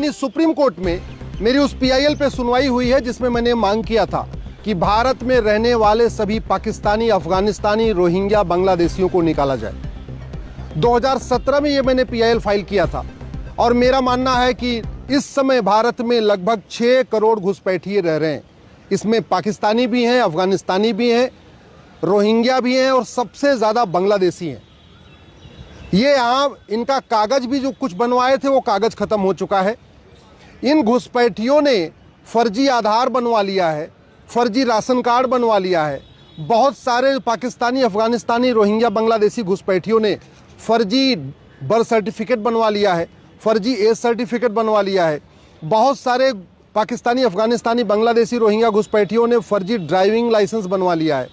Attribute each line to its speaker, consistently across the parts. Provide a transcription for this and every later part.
Speaker 1: अभी supreme court में मेरी उस पीआईएल पे सुनवाई हुई है जिसमें मैंने मांग किया था कि भारत में रहने वाले सभी पाकिस्तानी, अफगानिस्तानी, रोहिंग्या, बांग्लादेशियों को निकाला जाए। 2017 में ये मैंने पीआईएल फाइल किया था और मेरा मानना है कि इस समय भारत में लगभग 6 करोड़ घुसपैठिए रह रहे हैं। इसमें पाकिस्तानी भी हैं, अफगानिस्तानी भी हैं, रोहिंग्या भी हैं और सबसे ज़्यादा बांग्लादेशी हैं। ये यहाँ इनका कागज़ भी जो कुछ बनवाए थे वो कागज़ ख़त्म हो चुका है। इन घुसपैठियों ने फर्जी आधार बनवा लिया है, फर्जी राशन कार्ड बनवा लिया है। बहुत सारे पाकिस्तानी, अफगानिस्तानी, रोहिंग्या, बांग्लादेशी घुसपैठियों ने फर्जी बर्थ सर्टिफिकेट बनवा लिया है, फर्जी एज सर्टिफिकेट बनवा लिया है। बहुत सारे पाकिस्तानी, अफगानिस्तानी, बांग्लादेशी, रोहिंग्या घुसपैठियों ने फर्जी ड्राइविंग लाइसेंस बनवा लिया है।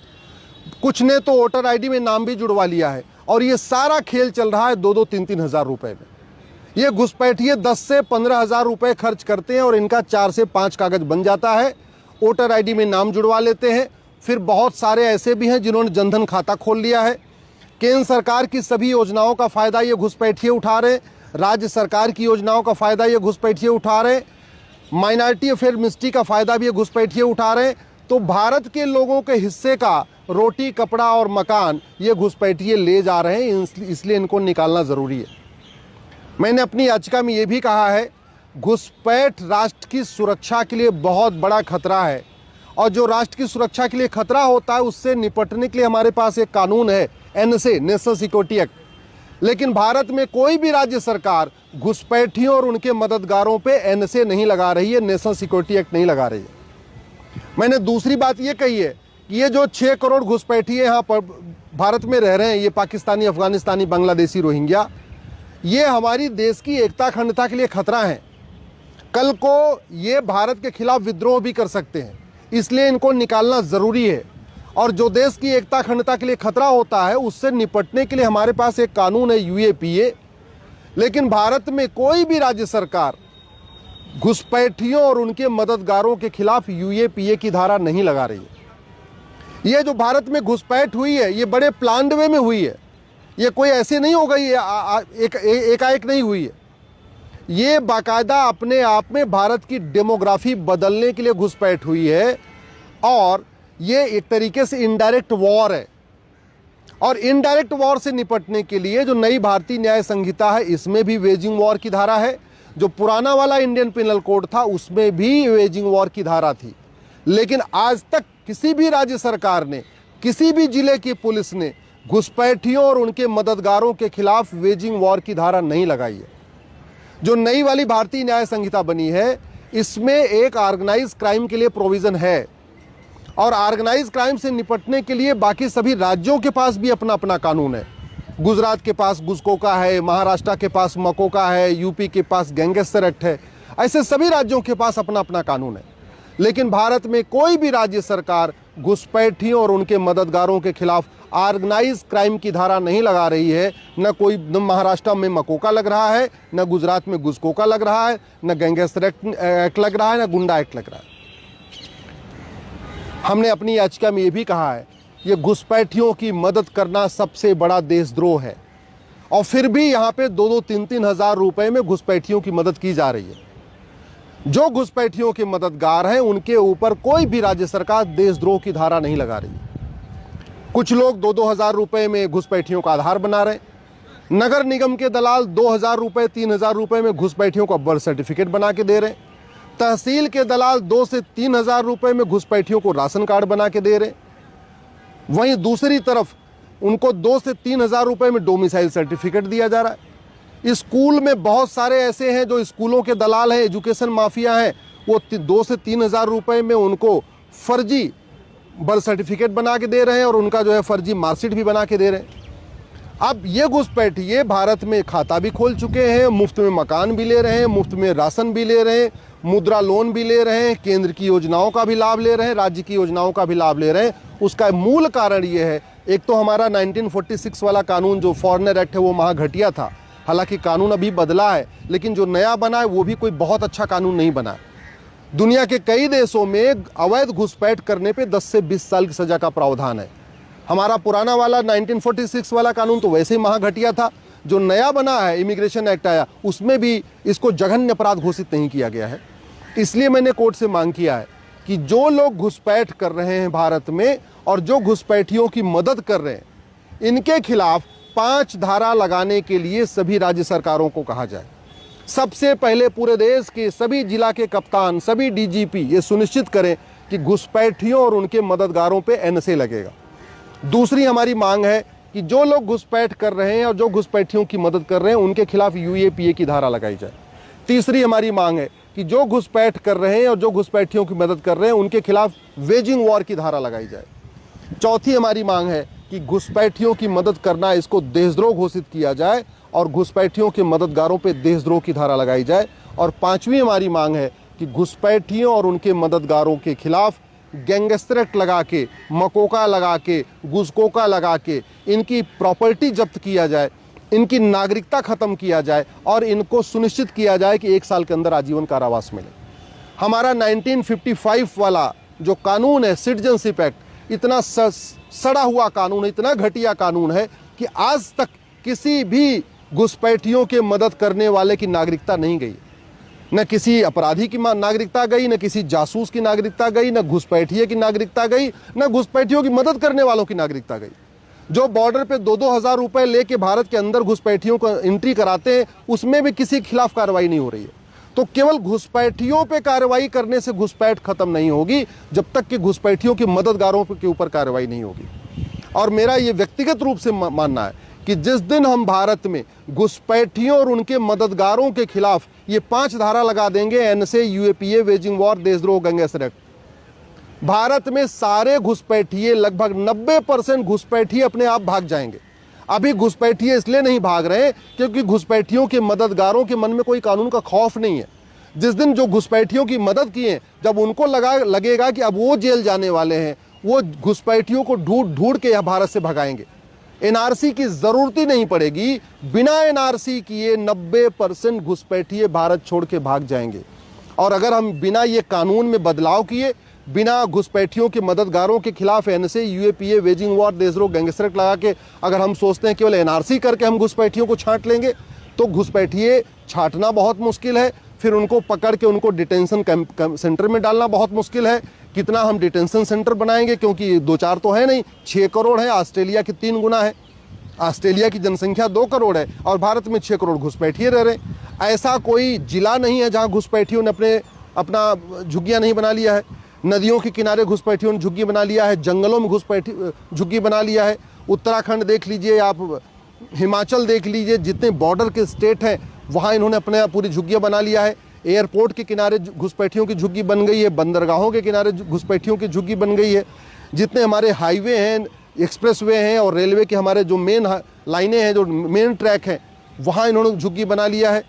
Speaker 1: कुछ ने तो वोटर आईडी में नाम भी जुड़वा लिया है और ये सारा खेल चल रहा है 2-2, 3-3 हज़ार रुपए में। ये घुसपैठिए 10 से 15 हज़ार रुपए खर्च करते हैं और इनका 4 से 5 कागज बन जाता है। वोटर आईडी में नाम जुड़वा लेते हैं। फिर बहुत सारे ऐसे भी हैं जिन्होंने जनधन खाता खोल लिया है। केंद्र सरकार की सभी योजनाओं का फ़ायदा ये घुसपैठिए उठा रहे, राज्य सरकार की योजनाओं का फ़ायदा ये घुसपैठिए उठा रहे, माइनॉरिटी अफेयर मिनिस्ट्री का फ़ायदा भी ये घुसपैठिए उठा रहे। तो भारत के लोगों के हिस्से का रोटी, कपड़ा और मकान ये घुसपैठिए ले जा रहे हैं, इसलिए इनको निकालना ज़रूरी है। मैंने अपनी याचिका में ये भी कहा है, घुसपैठ राष्ट्र की सुरक्षा के लिए बहुत बड़ा खतरा है और जो राष्ट्र की सुरक्षा के लिए खतरा होता है उससे निपटने के लिए हमारे पास एक कानून है, एनएसए, नेशनल सिक्योरिटी एक्ट। लेकिन भारत में कोई भी राज्य सरकार घुसपैठियों और उनके मददगारों पे एनएसए नहीं लगा रही है, नेशनल सिक्योरिटी एक्ट नहीं लगा रही है। मैंने दूसरी बात ये कही है कि ये जो 6 करोड़ घुसपैठिए यहाँ पर भारत में रह रहे हैं, ये पाकिस्तानी, अफगानिस्तानी, बांग्लादेशी, रोहिंग्या, ये हमारी देश की एकता, अखंडता के लिए खतरा है। कल को ये भारत के खिलाफ विद्रोह भी कर सकते हैं, इसलिए इनको निकालना ज़रूरी है। और जो देश की एकता, अखंडता के लिए खतरा होता है उससे निपटने के लिए हमारे पास एक कानून है, यूएपीए। लेकिन भारत में कोई भी राज्य सरकार घुसपैठियों और उनके मददगारों के खिलाफ यूएपीए की धारा नहीं लगा रही है। ये जो भारत में घुसपैठ हुई है ये बड़े प्लान्ड वे में हुई है, ये कोई ऐसे नहीं हो गई है, एकाएक नहीं हुई है। ये बाकायदा अपने आप में भारत की डेमोग्राफी बदलने के लिए घुसपैठ हुई है और ये एक तरीके से इनडायरेक्ट वॉर है। और इनडायरेक्ट वॉर से निपटने के लिए जो नई भारतीय न्याय संहिता है इसमें भी वेजिंग वॉर की धारा है। जो पुराना वाला इंडियन पिनल कोड था उसमें भी वेजिंग वॉर की धारा थी। लेकिन आज तक किसी भी राज्य सरकार ने, किसी भी जिले की पुलिस ने घुसपैठियों और उनके मददगारों के खिलाफ वेजिंग वॉर की धारा नहीं लगाई है। जो नई वाली भारतीय न्याय संहिता बनी है इसमें एक ऑर्गेनाइज क्राइम के लिए प्रोविज़न है और ऑर्गेनाइज क्राइम से निपटने के लिए बाकी सभी राज्यों के पास भी अपना अपना कानून है। गुजरात के पास गुजकोका है, महाराष्ट्र के पास मकोका है, यूपी के पास गैंगस्टर एक्ट है। ऐसे सभी राज्यों के पास अपना अपना कानून है। लेकिन भारत में कोई भी राज्य सरकार घुसपैठियों और उनके मददगारों के खिलाफ ऑर्गेनाइज क्राइम की धारा नहीं लगा रही है। न महाराष्ट्र में मकोका लग रहा है, न गुजरात में गुजकोका लग रहा है, न गैंगस्टर एक्ट लग रहा है, न गुंडा एक्ट लग रहा है। हमने अपनी याचिका में ये भी कहा है, ये घुसपैठियों की मदद करना सबसे बड़ा देशद्रोह है और फिर भी यहाँ पे 2-2, 3-3 हज़ार रुपए में घुसपैठियों की मदद की जा रही है। जो घुसपैठियों के मददगार हैं उनके ऊपर कोई भी राज्य सरकार देशद्रोह की धारा नहीं लगा रही। कुछ लोग 2-2 हज़ार रुपए में घुसपैठियों का आधार बना रहे। नगर निगम के दलाल 2,000 रुपए, 3,000 रुपए में घुसपैठियों का बर्थ सर्टिफिकेट बना के दे रहे। तहसील के दलाल 2 से 3 हज़ार रुपए में घुसपैठियों को राशन कार्ड बना के दे रहे। वहीं दूसरी तरफ उनको 2 से 3 हज़ार रुपए में डोमिसाइल सर्टिफिकेट दिया जा रहा है। स्कूल में बहुत सारे ऐसे हैं जो स्कूलों के दलाल हैं, एजुकेशन माफिया हैं, वो 2 से 3 हज़ार रुपए में उनको फर्जी बर्थ सर्टिफिकेट बना के दे रहे हैं और उनका जो है फर्जी मार्कशीट भी बना के दे रहे हैं। अब ये घुसपैठिए भारत में खाता भी खोल चुके हैं, मुफ्त में मकान भी ले रहे हैं, मुफ्त में राशन भी ले रहे हैं, मुद्रा लोन भी ले रहे हैं, केंद्र की योजनाओं का भी लाभ ले रहे हैं, राज्य की योजनाओं का भी लाभ ले रहे हैं। उसका मूल कारण ये है, एक तो हमारा 1946 वाला कानून जो फॉरेनर एक्ट है वो महा घटिया था। हालांकि कानून अभी बदला है लेकिन जो नया बना है वो भी कोई बहुत अच्छा कानून नहीं बना है। दुनिया के कई देशों में अवैध घुसपैठ करने पे 10 से 20 साल की सजा का प्रावधान है। हमारा पुराना वाला 1946 वाला कानून तो वैसे ही महा घटिया था, जो नया बना है इमिग्रेशन एक्ट आया, उसमें भी इसको जघन्य अपराध घोषित नहीं किया गया है। इसलिए मैंने कोर्ट से मांग किया है कि जो लोग घुसपैठ कर रहे हैं भारत में और जो घुसपैठियों की मदद कर रहे हैं, इनके खिलाफ 5 धारा लगाने के लिए सभी राज्य सरकारों को कहा जाए। सबसे पहले पूरे देश के सभी जिला के कप्तान, सभी डीजीपी ये सुनिश्चित करें कि घुसपैठियों और उनके मददगारों पे एनएसए लगेगा। दूसरी हमारी मांग है कि जो लोग घुसपैठ कर रहे हैं और जो घुसपैठियों की मदद कर रहे हैं, उनके खिलाफ यूएपीए की धारा लगाई जाए। तीसरी हमारी मांग है कि जो घुसपैठ कर रहे हैं और जो घुसपैठियों की मदद कर रहे हैं, उनके खिलाफ वेजिंग वॉर की धारा लगाई जाए। चौथी हमारी मांग है कि घुसपैठियों की मदद करना, इसको देशद्रोह घोषित किया जाए और घुसपैठियों के मददगारों पे देशद्रोह की धारा लगाई जाए। और पांचवी हमारी मांग है कि घुसपैठियों और उनके मददगारों के खिलाफ गैंगस्टर एक्ट लगा के, मकोका लगा के, घुसकोका लगा के इनकी प्रॉपर्टी जब्त किया जाए, इनकी नागरिकता खत्म किया जाए और इनको सुनिश्चित किया जाए कि 1 साल के अंदर आजीवन कारावास मिले। हमारा 1955 वाला जो कानून है, सिटीजनशिप एक्ट, इतना सड़ा हुआ कानून है, इतना घटिया कानून है कि आज तक किसी भी घुसपैठियों के मदद करने वाले की नागरिकता नहीं गई। न किसी अपराधी की नागरिकता गई, न किसी जासूस की नागरिकता गई, न घुसपैठिए की नागरिकता गई, न घुसपैठियों की मदद करने वालों की नागरिकता गई। जो बॉर्डर पे 2-2 हज़ार रुपए लेके भारत के अंदर घुसपैठियों को एंट्री कराते हैं, उसमें भी किसी के खिलाफ कार्रवाई नहीं हो रही है। तो केवल घुसपैठियों पे कार्रवाई करने से घुसपैठ खत्म नहीं होगी जब तक कि घुसपैठियों के मददगारों के ऊपर कार्रवाई नहीं होगी। और मेरा ये व्यक्तिगत रूप से मानना है कि जिस दिन हम भारत में घुसपैठियों और उनके मददगारों के खिलाफ ये 5 धारा लगा देंगे, एनएसए, यूएपीए, वेजिंग वॉर, देशद्रोह, गैंगस्टर एक्ट, भारत में सारे घुसपैठिए, लगभग 90% घुसपैठिए अपने आप भाग जाएंगे। अभी घुसपैठिए इसलिए नहीं भाग रहे क्योंकि घुसपैठियों के मददगारों के मन में कोई कानून का खौफ नहीं है। जिस दिन जो घुसपैठियों की मदद किए, जब उनको लगेगा कि अब वो जेल जाने वाले हैं, वो घुसपैठियों को ढूंढ के यह भारत से भगाएंगे। एनआरसी की जरूरत ही नहीं पड़ेगी। बिना एनआरसी किए 90% घुसपैठिए भारत छोड़ के भाग जाएंगे। और अगर हम बिना ये कानून में बदलाव किए, बिना घुसपैठियों के मददगारों के खिलाफ एनएसए, यूएपीए, वेजिंग वॉर, देशद्रोह, गैंगस्टर एक्ट लगा के अगर हम सोचते हैं केवल एनआरसी करके हम घुसपैठियों को छांट लेंगे, तो घुसपैठिए छांटना बहुत मुश्किल है। फिर उनको पकड़ के उनको डिटेंशन सेंटर में डालना बहुत मुश्किल है। कितना हम डिटेंशन सेंटर बनाएंगे, क्योंकि 2-4 तो है नहीं, 6 करोड़ है, ऑस्ट्रेलिया की 3 गुना है। ऑस्ट्रेलिया की जनसंख्या 2 करोड़ है और भारत में 6 करोड़ घुसपैठिए रह रहे। ऐसा कोई जिला नहीं है जहाँ घुसपैठियों ने अपना झुग्गियाँ नहीं बना लिया है। नदियों के किनारे घुसपैठियों ने झुग्गी बना लिया है, जंगलों में घुसपैठी झुग्गी बना लिया है। उत्तराखंड देख लीजिए आप, हिमाचल देख लीजिए, जितने बॉर्डर के स्टेट हैं वहाँ इन्होंने अपने पूरी झुग्गियाँ बना लिया है। एयरपोर्ट के किनारे घुसपैठियों की झुग्गी बन गई है, बंदरगाहों के किनारे घुसपैठियों की झुग्गी बन गई है। जितने हमारे हाईवे हैं, एक्सप्रेसवे हैं और रेलवे के हमारे जो मेन लाइनें हैं, जो मेन ट्रैक हैं, वहाँ इन्होंने झुग्गी बना लिया है।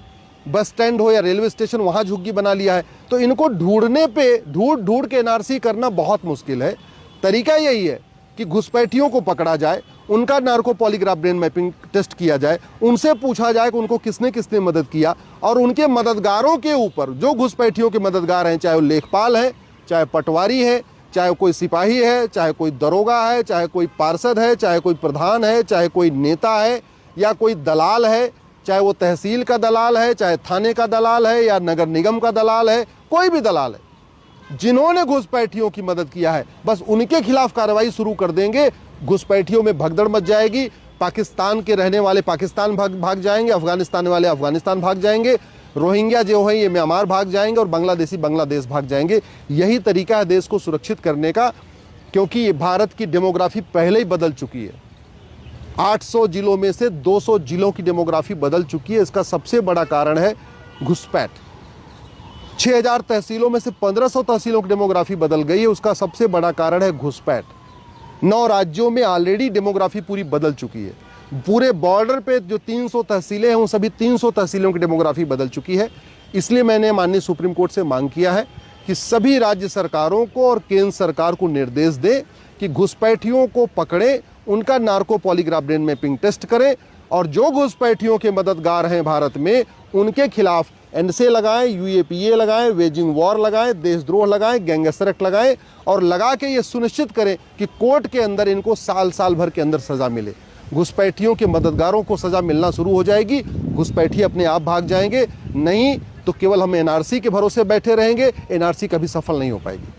Speaker 1: बस स्टैंड हो या रेलवे स्टेशन, वहाँ झुग्गी बना लिया है। तो इनको ढूंढने पे ढूंढ के एनआरसी करना बहुत मुश्किल है। तरीका यही है कि घुसपैठियों को पकड़ा जाए, उनका narco polygraph brain mapping test किया जाए, उनसे पूछा जाए कि उनको किसने किसने मदद किया, और उनके मददगारों के ऊपर, जो घुसपैठियों के मददगार हैं, चाहे वो लेखपाल है, चाहे पटवारी है, चाहे कोई सिपाही है, चाहे कोई दरोगा है, चाहे कोई पार्षद है, चाहे कोई प्रधान है, चाहे कोई नेता है या कोई दलाल है, चाहे वो तहसील का दलाल है, चाहे थाने का दलाल है या नगर निगम का दलाल है, कोई भी दलाल है, जिन्होंने घुसपैठियों की मदद किया है, बस उनके खिलाफ कार्रवाई शुरू कर देंगे। घुसपैठियों में भगदड़ मच जाएगी। पाकिस्तान के रहने वाले पाकिस्तान भाग जाएंगे, अफगानिस्तान वाले अफगानिस्तान भाग जाएंगे, रोहिंग्या जो है ये म्यांमार भाग जाएंगे और बांग्लादेशी बांग्लादेश भाग जाएंगे। यही तरीका है देश को सुरक्षित करने का, क्योंकि भारत की डेमोग्राफी पहले ही बदल चुकी है। 800 जिलों में से 200 जिलों की डेमोग्राफी बदल चुकी है। इसका सबसे बड़ा कारण है घुसपैठ। 6000 तहसीलों में से 1500 तहसीलों की डेमोग्राफी बदल गई है, उसका सबसे बड़ा कारण है घुसपैठ। 9 राज्यों में ऑलरेडी डेमोग्राफी पूरी बदल चुकी है। पूरे बॉर्डर पे जो 300 तहसीलें हैं, उन सभी 300 तहसीलों की डेमोग्राफी बदल चुकी है। इसलिए मैंने माननीय सुप्रीम कोर्ट से मांग किया है कि सभी राज्य सरकारों को और केंद्र सरकार को निर्देश दें कि घुसपैठियों को पकड़ें, उनका narco polygraph brain mapping test करें और जो घुसपैठियों के मददगार हैं भारत में, उनके खिलाफ एनएसए लगाएं, यूएपीए लगाएं, वेजिंग वॉर लगाएं, देशद्रोह लगाएं, गैंगस्टर एक्ट लगाएं और लगा के ये सुनिश्चित करें कि कोर्ट के अंदर इनको साल भर के अंदर सजा मिले। घुसपैठियों के मददगारों को सजा मिलना शुरू हो जाएगी, घुसपैठी अपने आप भाग जाएंगे, नहीं तो केवल हम एनआरसी के भरोसे बैठे रहेंगे, एनआरसी कभी सफल नहीं हो पाएगी।